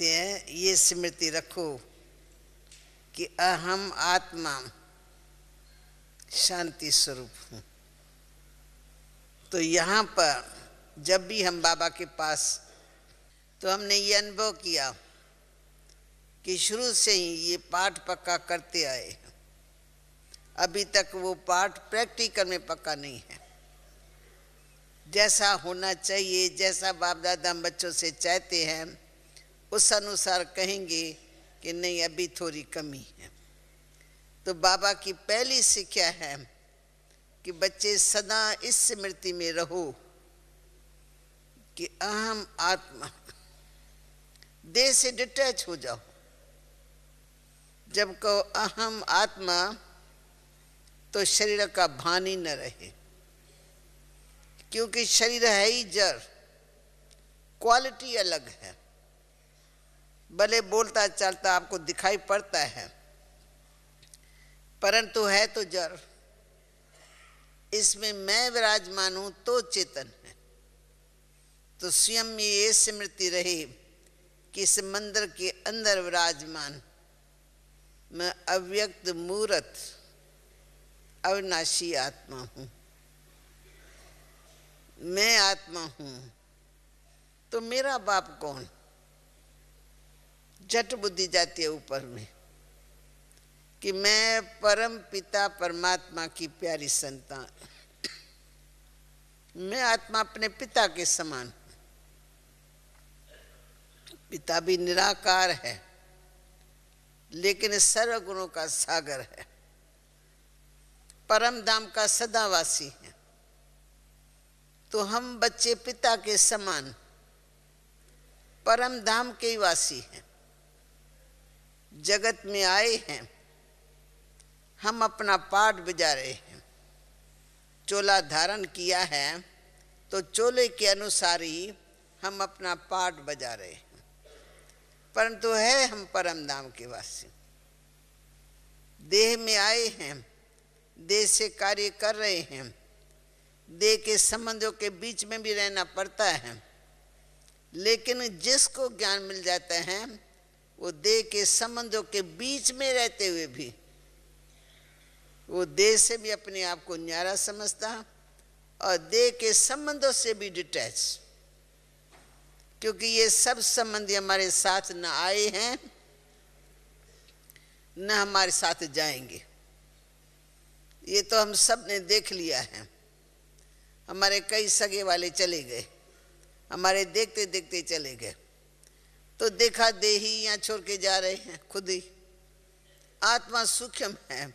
कहते हैं ये स्मृति रखो कि अहम आत्मा शांति स्वरूप हूँ। तो यहाँ पर जब भी हम बाबा के पास, तो हमने ये अनुभव किया कि शुरू से ही ये पाठ पक्का करते आए, अभी तक वो पाठ प्रैक्टिकल में पक्का नहीं है। जैसा होना चाहिए, जैसा बाप दादा हम बच्चों से चाहते हैं, उस अनुसार कहेंगे कि नहीं अभी थोड़ी कमी है। तो बाबा की पहली शिक्षा है कि बच्चे सदा इस स्मृति में रहो कि अहम आत्मा, देह से डिटैच हो जाओ। जब कहो अहम आत्मा तो शरीर का भान ही न रहे, क्योंकि शरीर है ही जड़, क्वालिटी अलग है। भले बोलता चलता आपको दिखाई पड़ता है, परंतु है तो जड़। इसमें मैं विराजमान हूं तो चेतन है। तो स्वयं में ये स्मृति रहे कि इस मंदिर के अंदर विराजमान मैं अव्यक्त मूर्त अविनाशी आत्मा हूं। मैं आत्मा हूं तो मेरा बाप कौन? झट बुद्धि जाती है ऊपर में कि मैं परम पिता परमात्मा की प्यारी संतान, मैं आत्मा अपने पिता के समान। पिता भी निराकार है लेकिन सर्व गुणों का सागर है, परम धाम का सदावासी है। तो हम बच्चे पिता के समान परम धाम के वासी हैं। जगत में आए हैं, हम अपना पाठ बजा रहे हैं। चोला धारण किया है तो चोले के अनुसार ही हम अपना पाठ बजा रहे हैं, परंतु है हम परम धाम के वासी। देह में आए हैं, देह से कार्य कर रहे हैं, देह के संबंधों के बीच में भी रहना पड़ता है। लेकिन जिसको ज्ञान मिल जाता है वो देह के संबंधों के बीच में रहते हुए भी वो देह से भी अपने आप को न्यारा समझता और देह के संबंधों से भी डिटैच, क्योंकि ये सब संबंधी हमारे साथ न आए हैं न हमारे साथ जाएंगे। ये तो हम सब ने देख लिया है। हमारे कई सगे वाले चले गए, हमारे देखते देखते चले गए, तो देखा देही यहाँ छोड़ के जा रहे हैं खुद ही। आत्मा सूक्ष्म है,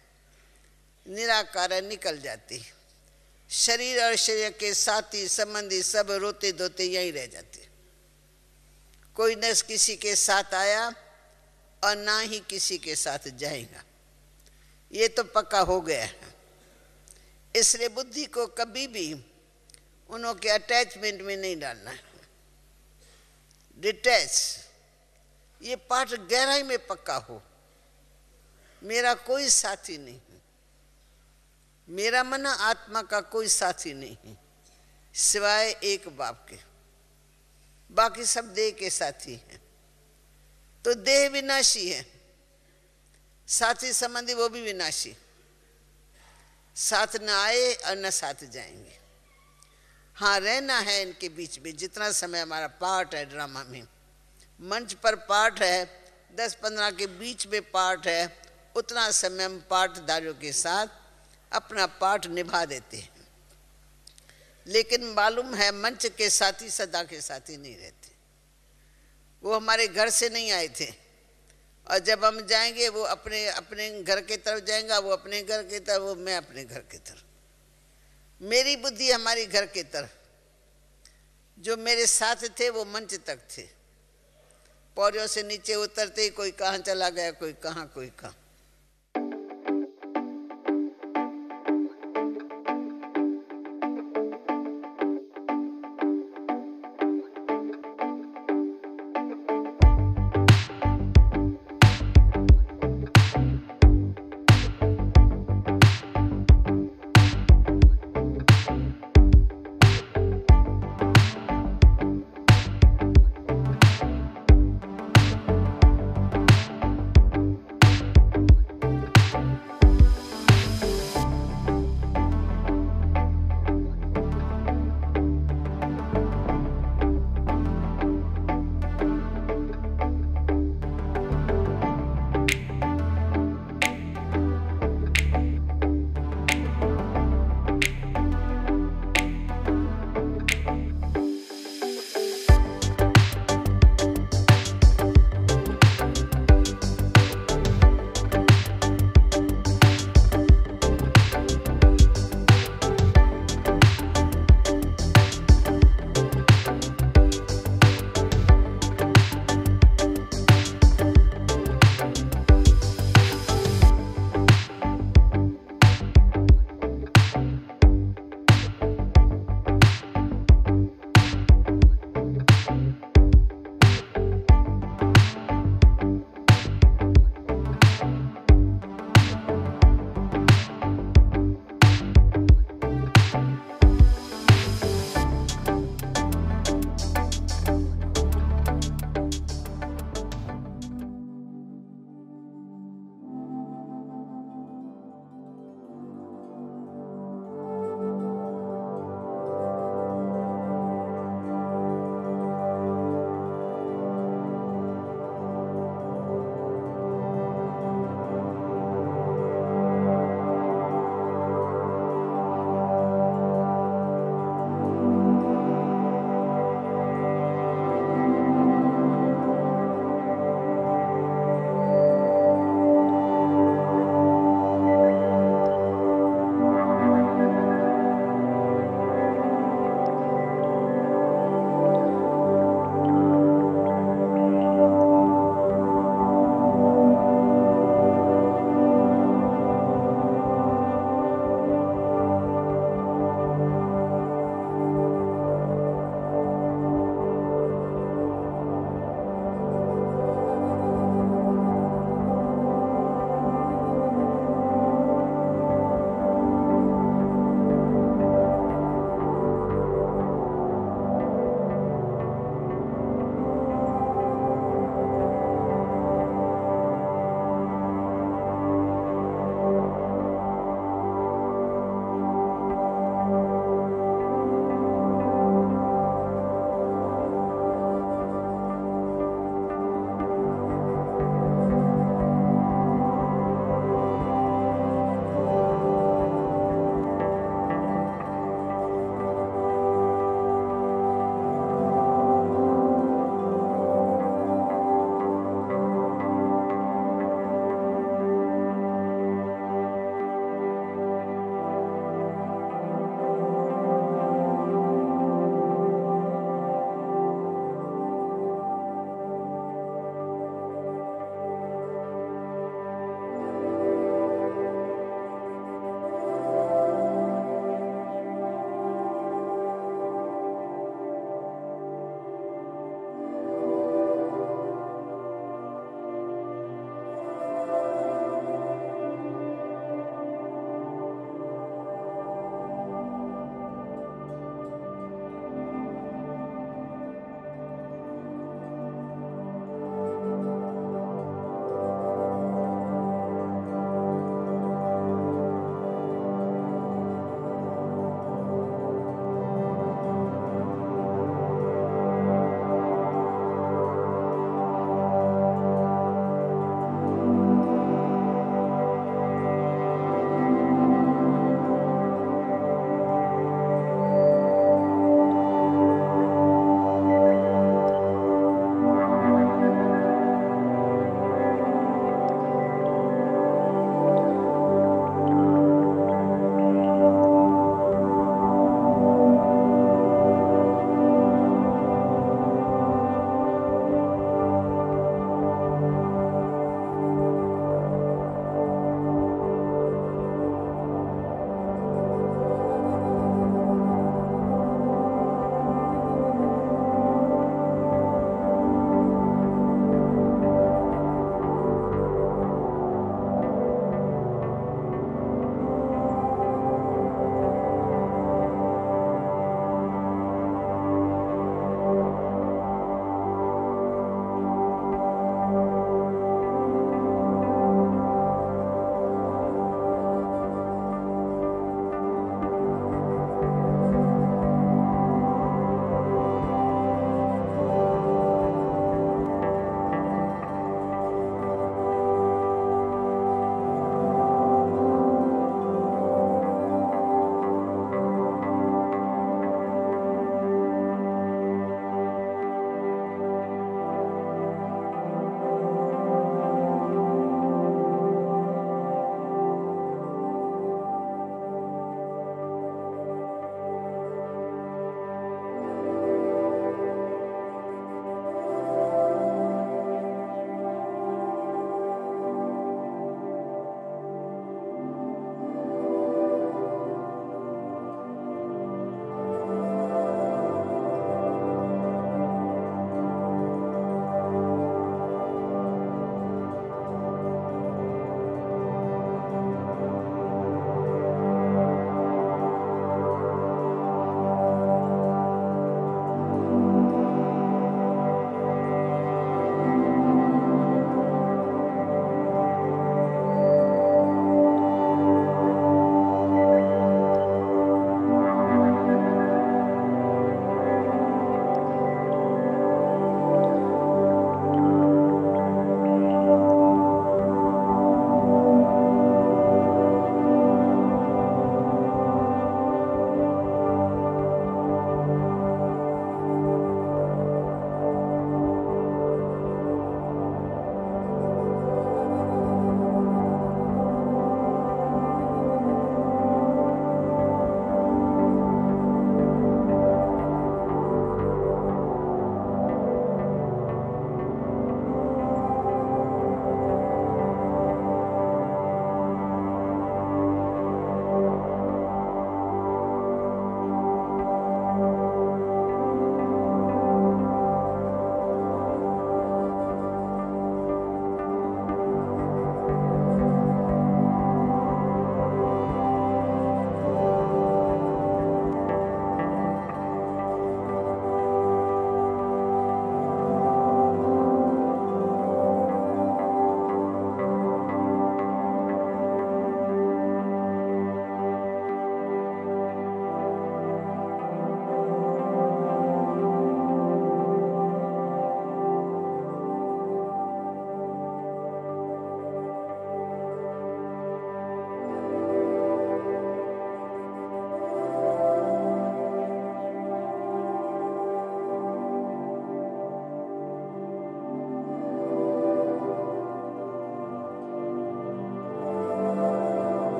निराकार निकल जाती। शरीर और शरीर के साथी संबंधी सब रोते धोते यहीं रह जाते। कोई न किसी के साथ आया और ना ही किसी के साथ जाएगा, ये तो पक्का हो गया है। इसलिए बुद्धि को कभी भी उन्हों के अटैचमेंट में नहीं डालना है। डिटैच, ये पाठ गहराई में पक्का हो। मेरा कोई साथी नहीं, मेरा मन आत्मा का कोई साथी नहीं सिवाय एक बाप के, बाकी सब देह के साथी हैं। तो देह विनाशी है, साथी संबंधी वो भी विनाशी, साथ न आए और न साथ जाएंगे। हाँ, रहना है इनके बीच में। जितना समय हमारा पाठ है ड्रामा में, मंच पर पाठ है, 10-15 के बीच में पाठ है, उतना समय हम पाठधारियों के साथ अपना पाठ निभा देते हैं। लेकिन मालूम है मंच के साथी सदा के साथी नहीं रहते। वो हमारे घर से नहीं आए थे और जब हम जाएंगे वो अपने अपने घर के तरफ जाएगा, वो अपने घर की तरफ, वो मैं अपने घर की तरफ। मेरी बुद्धि हमारी घर के तरफ। जो मेरे साथ थे वो मंच तक थे, पौड़ियों से नीचे उतरते ही कोई कहाँ चला गया, कोई कहाँ कोई कहाँ।